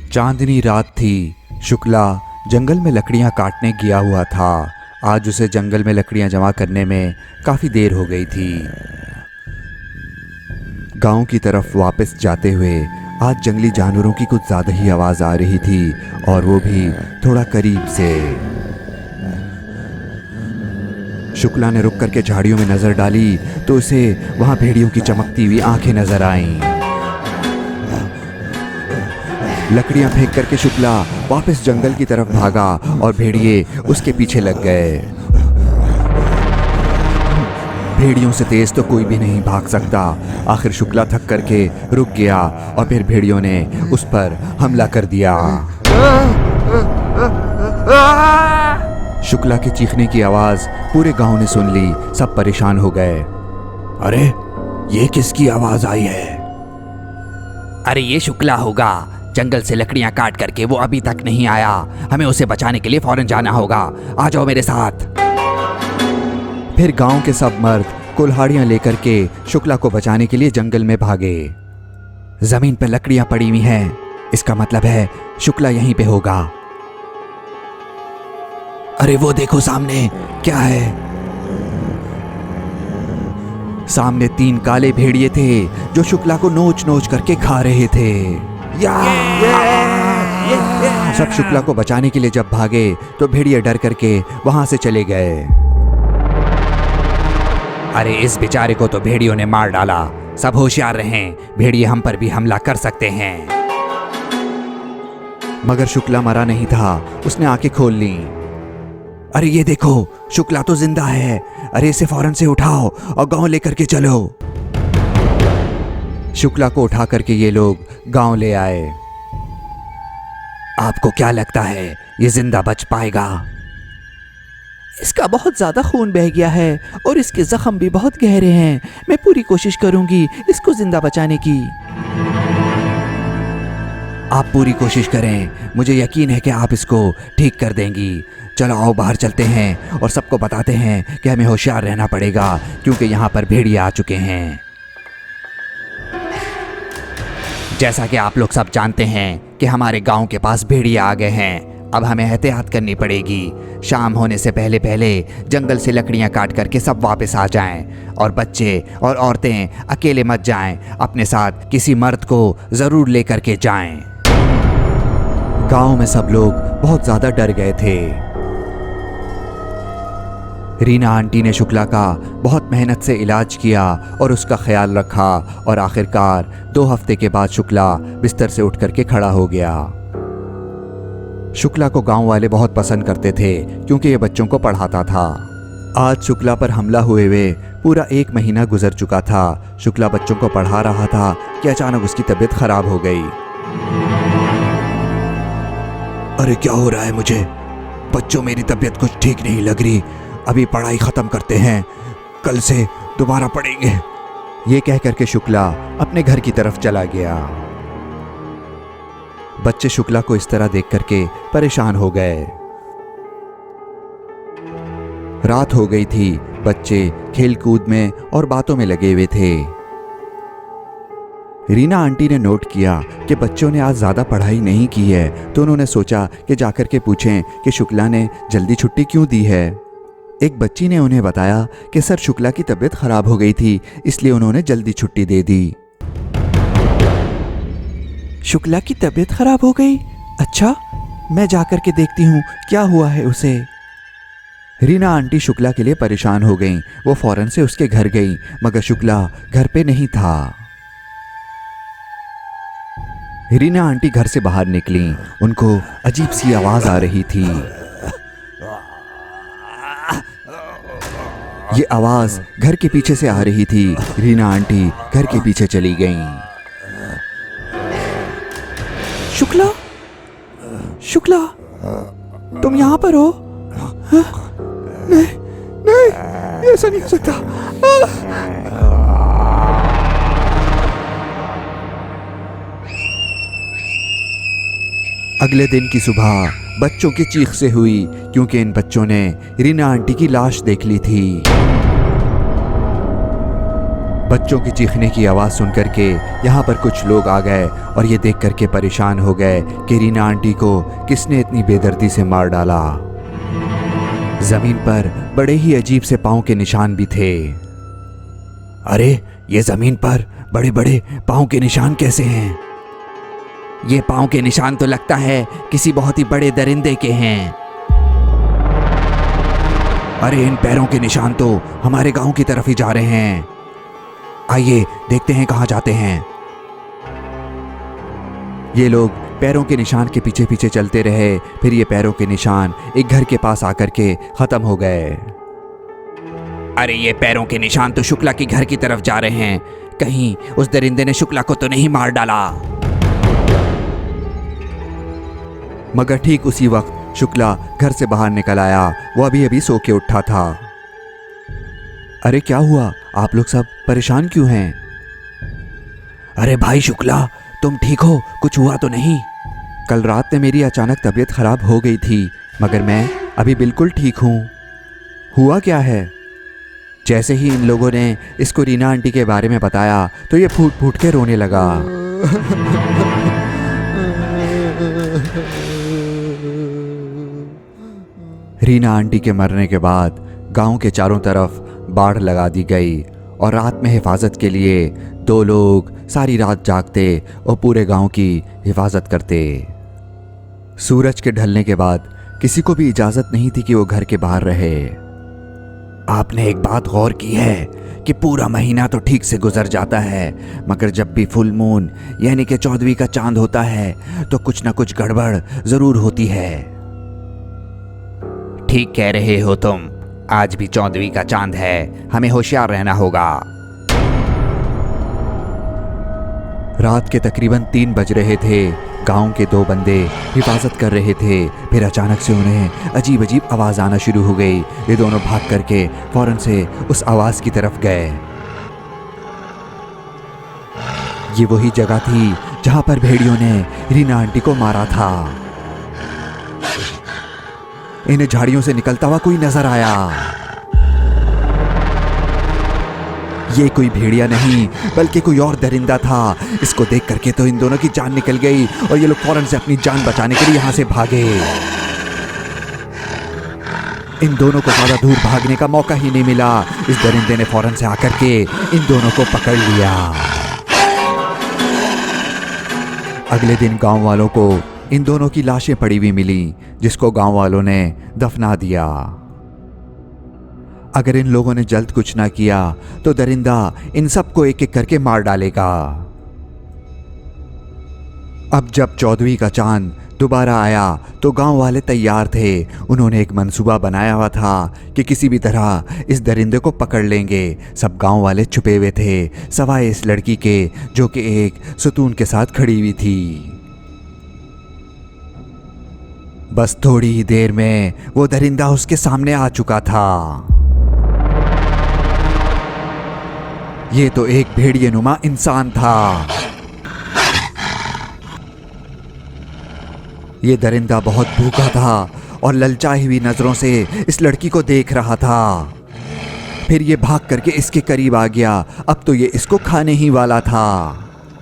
चांदनी रात थी। शुक्ला जंगल में लकड़ियां काटने गया हुआ था। आज उसे जंगल में लकड़ियां जमा करने में काफ़ी देर हो गई थी। गांव की तरफ वापस जाते हुए आज जंगली जानवरों की कुछ ज़्यादा ही आवाज़ आ रही थी, और वो भी थोड़ा करीब से। शुक्ला ने रुक करके झाड़ियों में नज़र डाली तो उसे वहाँ भेड़ियों की चमकती हुई आंखें नजर आईं। लकड़ियां फेंक करके शुक्ला वापस जंगल की तरफ भागा और भेड़िए उसके पीछे लग गए। भेड़ियों से तेज तो कोई भी नहीं भाग सकता। आखिर शुक्ला थक करके रुक गया और फिर भेड़ियों ने उस पर हमला कर दिया। शुक्ला के चीखने की आवाज पूरे गांव ने सुन ली। सब परेशान हो गए। अरे ये किसकी आवाज आई है? अरे ये शुक्ला होगा। जंगल से लकड़ियां काट करके वो अभी तक नहीं आया। हमें उसे बचाने के लिए फौरन जाना होगा। आ जाओ मेरे साथ। फिर गांव के सब मर्द कुल्हाड़ियां लेकर के शुक्ला को बचाने के लिए जंगल में भागे। जमीन पर लकड़ियां पड़ी हुई हैं, इसका मतलब है शुक्ला यहीं पे होगा। अरे वो देखो सामने क्या है? सामने 3 काले भेड़िए थे जो शुक्ला को नोच नोच करके खा रहे थे। सब शुक्ला को बचाने के लिए जब भागे तो भेड़िए डर करके वहां से चले गए। अरे इस बेचारे को तो भेड़ियों ने मार डाला। सब होशियार रहें, भेड़िए हम पर भी हमला कर सकते हैं। मगर शुक्ला मरा नहीं था। उसने आंखें खोल ली। अरे ये देखो, शुक्ला तो जिंदा है। अरे इसे फौरन से उठाओ और गांव लेकर के चलो। शुक्ला को उठा करके ये लोग गांव ले आए। आपको क्या लगता है ये जिंदा बच पाएगा? इसका बहुत ज्यादा खून बह गया है और इसके जख्म भी बहुत गहरे हैं। मैं पूरी कोशिश करूंगी इसको जिंदा बचाने की। आप पूरी कोशिश करें, मुझे यकीन है कि आप इसको ठीक कर देंगी। चलो आओ बाहर चलते हैं और सबको बताते हैं कि हमें होशियार रहना पड़ेगा, क्योंकि यहाँ पर भेड़िए आ चुके हैं। जैसा कि आप लोग सब जानते हैं कि हमारे गांव के पास भेड़िए आ गए हैं। अब हमें एहतियात करनी पड़ेगी। शाम होने से पहले पहले जंगल से लकड़ियां काट करके सब वापस आ जाएं, और बच्चे और औरतें अकेले मत जाएं। अपने साथ किसी मर्द को ज़रूर लेकर के जाएं। गांव में सब लोग बहुत ज़्यादा डर गए थे। रीना आंटी ने शुक्ला का बहुत मेहनत से इलाज किया और उसका ख्याल रखा, और आखिरकार 2 हफ्ते के बाद शुक्ला बिस्तर से उठ करके खड़ा हो गया। शुक्ला को गांव वाले बहुत पसंद करते थे, क्योंकि ये बच्चों को पढ़ाता था। आज शुक्ला पर हमला हुए हुए पूरा 1 महीना गुजर चुका था। शुक्ला बच्चों को पढ़ा रहा था कि अचानक उसकी तबीयत खराब हो गई। अरे क्या हो रहा है मुझे? बच्चों, मेरी तबीयत कुछ ठीक नहीं लग रही। अभी पढ़ाई ख़त्म करते हैं, कल से दोबारा पढ़ेंगे। ये कह करके शुक्ला अपने घर की तरफ चला गया। बच्चे शुक्ला को इस तरह देख करके परेशान हो गए। रात हो गई थी। बच्चे खेल कूद में और बातों में लगे हुए थे। रीना आंटी ने नोट किया कि बच्चों ने आज ज़्यादा पढ़ाई नहीं की है, तो उन्होंने सोचा कि जाकर के पूछें कि शुक्ला ने जल्दी छुट्टी क्यों दी है। एक बच्ची ने उन्हें बताया कि सर शुक्ला की तबीयत खराब हो गई थी, इसलिए उन्होंने जल्दी छुट्टी दे दी। शुक्ला की तबीयत खराब हो गई? अच्छा, मैं जाकर के देखती हूँ क्या हुआ है उसे। रीना आंटी शुक्ला के लिए परेशान हो गईं। वो फौरन से उसके घर गई, मगर शुक्ला घर पे नहीं था। रीना आंटी घर से बाहर निकली। उनको अजीब सी आवाज आ रही थी। ये आवाज घर के पीछे से आ रही थी। रीना आंटी घर के पीछे चली गईं। शुक्ला, शुक्ला, तुम यहाँ पर हो? नहीं, नहीं, ऐसा नहीं हो सकता। अगले दिन की सुबह बच्चों की चीख से हुई, क्योंकि इन बच्चों ने रीना आंटी की लाश देख ली थी। बच्चों की चीखने की आवाज़ सुन करके यहाँ पर कुछ लोग आ गए और ये देख करके परेशान हो गए कि रीना आंटी को किसने इतनी बेदर्दी से मार डाला। जमीन पर बड़े ही अजीब से पाँव के निशान भी थे। अरे ये जमीन पर बड़े बड़े पाँव के निशान कैसे हैं? ये पाँव के निशान तो लगता है किसी बहुत ही बड़े दरिंदे के हैं। अरे इन पैरों के निशान तो हमारे गांव की तरफ ही जा रहे हैं। आइए देखते हैं कहाँ जाते हैं। ये लोग पैरों के निशान के पीछे पीछे चलते रहे। फिर ये पैरों के निशान एक घर के पास आकर के खत्म हो गए। अरे ये पैरों के निशान तो शुक्ला के घर की तरफ जा रहे हैं। कहीं उस दरिंदे ने शुक्ला को तो नहीं मार डाला। मगर ठीक उसी वक्त शुक्ला घर से बाहर निकल आया। वो अभी अभी सो के उठा था। अरे क्या हुआ? आप लोग सब परेशान क्यों हैं? अरे भाई शुक्ला, तुम ठीक हो? कुछ हुआ तो नहीं? कल रात में मेरी अचानक तबीयत खराब हो गई थी, मगर मैं अभी बिल्कुल ठीक हूँ। हुआ क्या है? जैसे ही इन लोगों ने इसको रीना आंटी के बारे में बताया तो ये फूट फूट के रोने लगा। रीना आंटी के मरने के बाद गांव के चारों तरफ बाढ़ लगा दी गई और रात में हिफाजत के लिए 2 लोग सारी रात जागते और पूरे गांव की हिफाजत करते। सूरज के ढलने के बाद किसी को भी इजाज़त नहीं थी कि वो घर के बाहर रहे। आपने एक बात गौर की है कि पूरा महीना तो ठीक से गुजर जाता है, मगर जब भी फुल मून यानी कि 14वीं का चांद होता है तो कुछ ना कुछ गड़बड़ ज़रूर होती है। ठीक कह रहे हो तुम। आज भी 14वीं का चांद है, हमें होशियार रहना होगा। रात के तकरीबन 3 बज रहे थे। गांव के 2 बंदे हिफाजत कर रहे थे। फिर अचानक से उन्हें अजीब अजीब आवाज़ आना शुरू हो गई। ये दोनों भाग करके फौरन से उस आवाज़ की तरफ गए। ये वही जगह थी जहां पर भेड़ियों ने रीना आंटी को मारा था। इन्हें झाड़ियों से निकलता हुआ कोई नजर आया। ये कोई भेड़िया नहीं बल्कि कोई और दरिंदा था। इसको देख करके तो इन दोनों की जान निकल गई और ये लोग फौरन से अपनी जान बचाने के लिए यहां से भागे। इन दोनों को ज्यादा दूर भागने का मौका ही नहीं मिला। इस दरिंदे ने फौरन से आकर के इन दोनों को पकड़ लिया। अगले दिन गांव वालों को इन दोनों की लाशें पड़ी हुई मिली, जिसको गांव वालों ने दफना दिया। अगर इन लोगों ने जल्द कुछ ना किया तो दरिंदा इन सबको एक एक करके मार डालेगा। अब जब 14वीं का चांद दोबारा आया तो गांव वाले तैयार थे। उन्होंने एक मंसूबा बनाया हुआ था कि किसी भी तरह इस दरिंदे को पकड़ लेंगे। सब गांव वाले छुपे हुए थे सवाए इस लड़की के, जो कि एक सुतून के साथ खड़ी हुई थी। बस थोड़ी ही देर में वो दरिंदा उसके सामने आ चुका था। ये तो एक भेड़िए नुमा इंसान था। ये दरिंदा बहुत भूखा था और ललचाई हुई नजरों से इस लड़की को देख रहा था। फिर ये भाग करके इसके करीब आ गया। अब तो ये इसको खाने ही वाला था।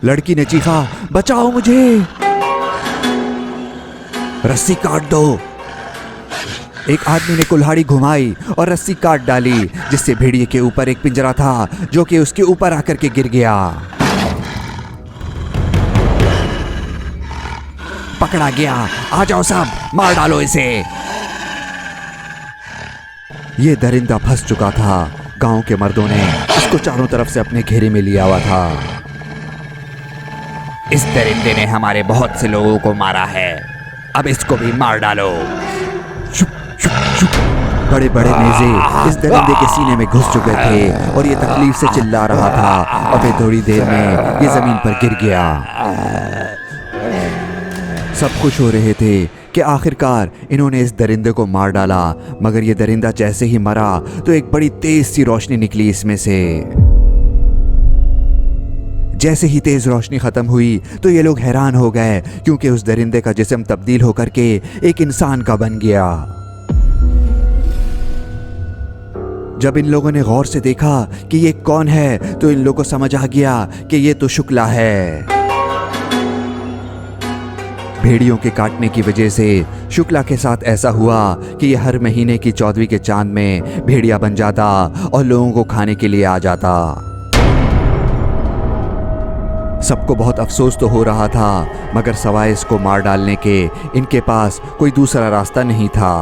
लड़की ने चीखा, बचाओ मुझे, रस्सी काट दो। एक आदमी ने कुल्हाड़ी घुमाई और रस्सी काट डाली, जिससे भेड़िए के ऊपर एक पिंजरा था जो कि उसके ऊपर आकर के गिर गया। पकड़ा गया। आ जाओ सब, मार डालो इसे। ये दरिंदा फंस चुका था। गांव के मर्दों ने इसको चारों तरफ से अपने घेरे में लिया हुआ था। इस दरिंदे ने हमारे बहुत से लोगों को मारा है, अब इसको भी मार डालो। Shop, shop, shop. बड़े बड़े नेज़े इस दरिंदे के सीने में घुस चुके थे और ये तकलीफ से चिल्ला रहा था। और फिर थोड़ी देर में ये जमीन पर गिर गया। सब खुश हो रहे थे कि आखिरकार इन्होंने इस दरिंदे को मार डाला। मगर ये दरिंदा जैसे ही मरा तो एक बड़ी तेज सी रोशनी निकली इसमें से। जैसे ही तेज रोशनी खत्म हुई तो ये लोग हैरान हो गए, क्योंकि उस दरिंदे का जिस्म तब्दील होकर के एक इंसान का बन गया। जब इन लोगों ने गौर से देखा कि ये कौन है तो इन लोगों को समझ आ गया कि ये तो शुक्ला है। भेड़ियों के काटने की वजह से शुक्ला के साथ ऐसा हुआ कि ये हर महीने की 14वीं के चांद में भेड़िया बन जाता और लोगों को खाने के लिए आ जाता। सबको बहुत अफसोस तो हो रहा था, मगर सवाए इसको मार डालने के इनके पास कोई दूसरा रास्ता नहीं था।